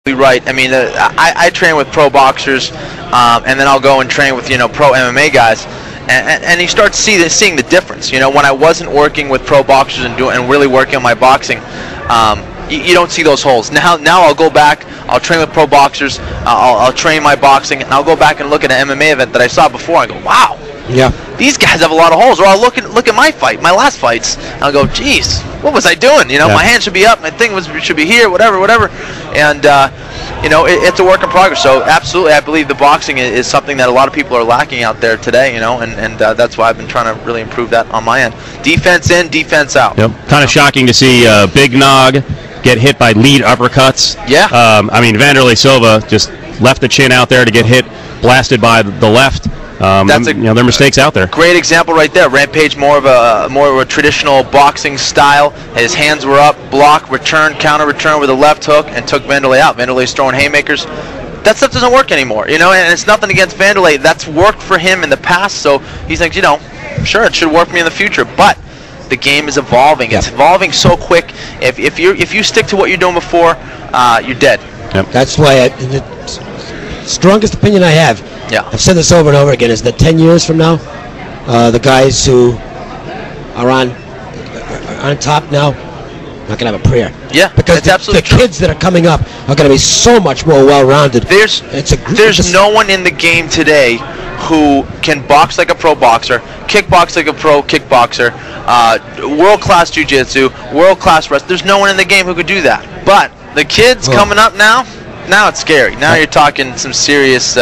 Right. I mean, I train with pro boxers, and then I'll go and train with pro MMA guys, and you start seeing the difference. When I wasn't working with pro boxers and really working on my boxing, you don't see those holes. Now I'll go back. I'll train with pro boxers. I'll train my boxing, and I'll go back and look at an MMA event that I saw before. I go, wow. Yeah. These guys have a lot of holes. Or I'll look at my fight, my last fights, and I'll go, geez, what was I doing? My hand should be up, my thing should be here, whatever. And it's a work in progress. So absolutely, I believe the boxing is something that a lot of people are lacking out there today. And that's why I've been trying to really improve that on my end. Defense in, defense out. Yep. Kind of shocking to see Big Nog get hit by lead uppercuts. Yeah. Vanderlei Silva just left the chin out there to get hit, blasted by the left. That's there are mistakes out there. Great example right there. Rampage, more of a traditional boxing style. His hands were up, block, return, counter return with a left hook, and took Vanderlei out. Vanderlei's throwing haymakers. That stuff doesn't work anymore, and it's nothing against Vanderlei. That's worked for him in the past, so he's like, sure, it should work for me in the future, but the game is evolving. It's evolving so quick. If you stick to what you're doing before, you're dead. Yep. That's why the strongest opinion I have, I've said this over and over again, is that 10 years from now, the guys who are on top now are not going to have a prayer. Yeah, because the kids that are coming up are going to be so much more well-rounded. There's no one in the game today who can box like a pro boxer, kickbox like a pro kickboxer, world-class jiu-jitsu, world-class wrestling. There's no one in the game who could do that. But the kids coming up now it's scary. Now you're talking some serious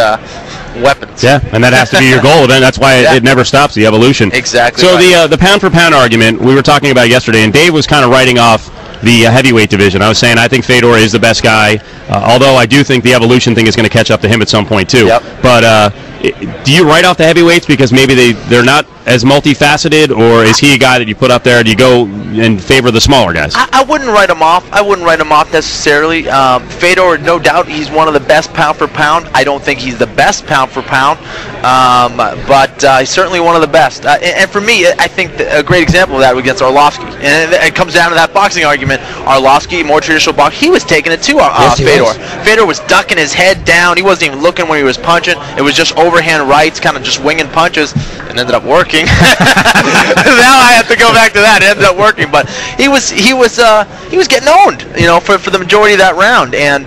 weapons. Yeah, and that has to be your goal. Then that's why it never stops, the evolution. Exactly. So the pound-for-pound argument we were talking about yesterday, and Dave was kind of writing off the heavyweight division. I was saying I think Fedor is the best guy, although I do think the evolution thing is going to catch up to him at some point too. Yep. But do you write off the heavyweights because maybe they're not as multifaceted, or is he a guy that you put up there? Do you go and favor the smaller guys? I wouldn't write him off. I wouldn't write him off necessarily. Fedor, no doubt, he's one of the best pound for pound. I don't think he's the best pound for pound, but he's certainly one of the best. And for me, I think a great example of that was against Arlovsky. And it comes down to that boxing argument. Arlovsky, more traditional boxer, he was taking it too. Fedor. Fedor was ducking his head down. He wasn't even looking when he was punching. It was just overhand rights, kind of just winging punches, and ended up working. Now I have to go back to that. It ended up working, but he was getting owned, for the majority of that round. And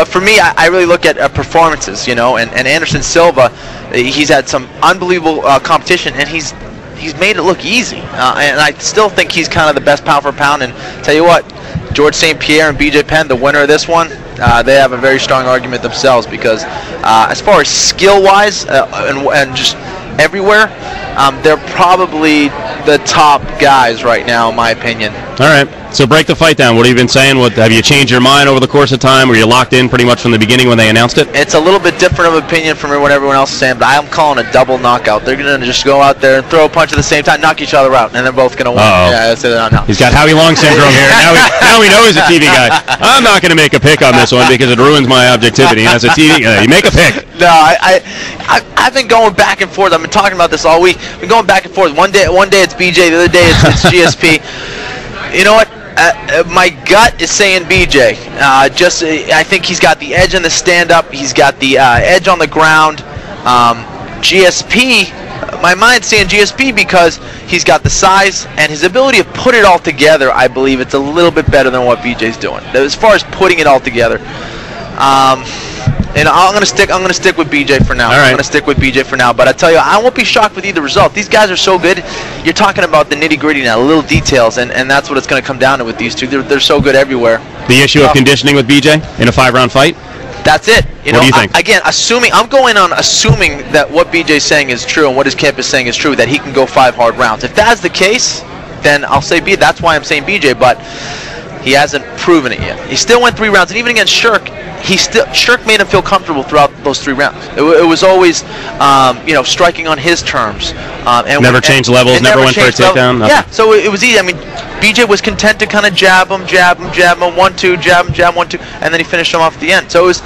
for me, I really look at performances, and Anderson Silva, he's had some unbelievable competition, and he's made it look easy. And I still think he's kind of the best pound for pound. And tell you what, George St. Pierre and BJ Penn, the winner of this one, they have a very strong argument themselves, because as far as skill-wise and just everywhere, they're probably the top guys right now, in my opinion. All right. So break the fight down. What have you been saying? Have you changed your mind over the course of time? Were you locked in pretty much from the beginning when they announced it? It's a little bit different of opinion from what everyone else is saying, but I'm calling a double knockout. They're going to just go out there and throw a punch at the same time, knock each other out, and they're both going to win. Yeah, that's it. He's got Howie Long syndrome here. Now we know he's a TV guy. I'm not going to make a pick on this one because it ruins my objectivity. As a TV guy, you make a pick. No, I've been going back and forth. I've been talking about this all week. I've been going back and forth. One day it's BJ, the other day it's GSP. You know what? My gut is saying BJ. I think he's got the edge in the stand-up. He's got the edge on the ground. GSP, my mind's saying GSP because he's got the size and his ability to put it all together. I believe it's a little bit better than what BJ's doing as far as putting it all together. And I'm gonna stick with BJ for now. All right. I'm gonna stick with BJ for now. But I tell you, I won't be shocked with either result. These guys are so good. You're talking about the nitty-gritty now, little details, and that's what it's gonna come down to with these two. They're so good everywhere. The issue of conditioning with BJ in a 5-round fight? That's it. What do you think? Again, I'm going on assuming that what BJ's saying is true and what his camp is saying is true, that he can go 5 hard rounds. If that's the case, then I'll say BJ. That's why I'm saying BJ, but he hasn't proven it yet. He still went 3 rounds, and even against Shirk, Shirk made him feel comfortable throughout those 3 rounds. It was always, striking on his terms. And never changed levels, never went for a takedown. Yeah, so it was easy. I mean, BJ was content to kind of jab him, 1-2, jab him, 1-2, and then he finished him off at the end. So it was,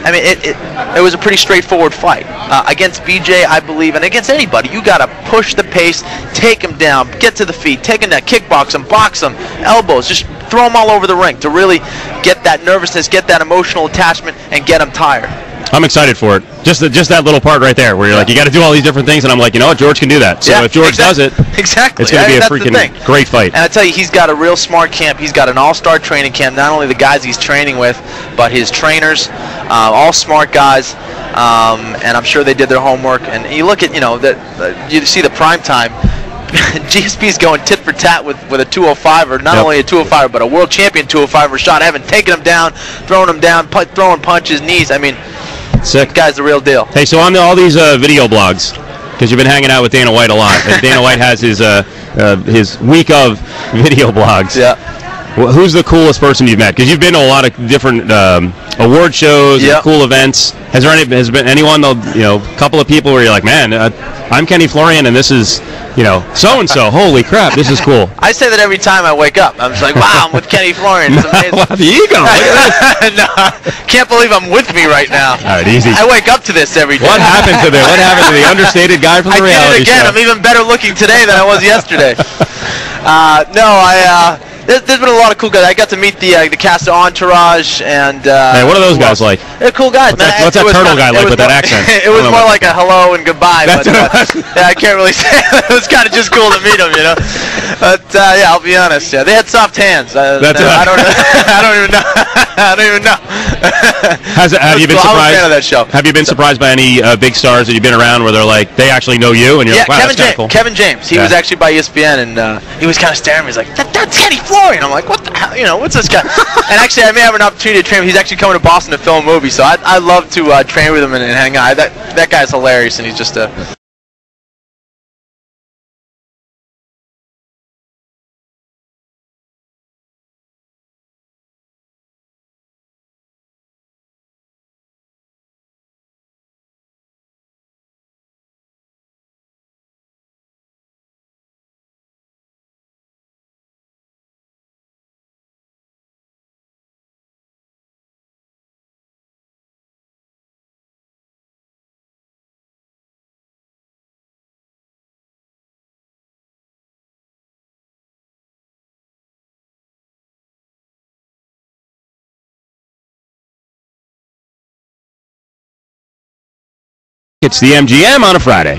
it was a pretty straightforward fight. Against BJ, I believe, and against anybody, you got to push the pace, take him down, get to the feet, take him down, kickbox him, box him, elbows, just throw them all over the ring to really get that nervousness, get that emotional attachment, and get them tired. I'm excited for it. Just that little part right there where you're like, you got to do all these different things, and I'm like, you know what, George can do that. So if George does it, it's going to be a freaking great fight. And I tell you, he's got a real smart camp. He's got an all-star training camp. Not only the guys he's training with, but his trainers, all smart guys. And I'm sure they did their homework. And you look at, you see the prime time. GSP's going tit for tat with a 205er, not only a 205er, but a world champion 205er, Rashad Evans, taking him down, throwing him down, throwing punches, knees. I mean, sick. Guy's the real deal. Hey, so on all these video blogs, because you've been hanging out with Dana White a lot, and Dana White has his week of video blogs. Yeah. Who's the coolest person you've met? Because you've been to a lot of different award shows, and cool events. Has been anyone, a couple of people where you're like, man, I'm Kenny Florian, and this is, so and so. Holy crap, this is cool. I say that every time I wake up. I'm just like, wow, I'm with Kenny Florian. It's amazing. Wow, the ego. No, can't believe I'm with me right now. All right, easy. I wake up to this every day. What happened to the understated guy from the reality show? I did it again. I'm even better looking today than I was yesterday. There's been a lot of cool guys. I got to meet the cast of Entourage, and hey, what are those guys like? They're cool guys. What's that turtle guy like with that accent? It was more like a hello and goodbye. But, I can't really say. It was kind of just cool to meet them, But I'll be honest. Yeah, they had soft hands. I don't even know. I don't even know. Have you been surprised? I'm a fan of that show. Have you been surprised by any big stars that you've been around where they're like, they actually know you, and you're like, wow, that's kind of cool. Kevin James. He was actually by ESPN, and he was kind of staring at me. He's like, that's Kenny Florian. I'm like, what the hell? What's this guy? And actually, I may have an opportunity to train him. He's actually coming to Boston to film a movie, so I'd love to train with him and hang out. That guy's hilarious, and he's just a... It's the MGM on a Friday.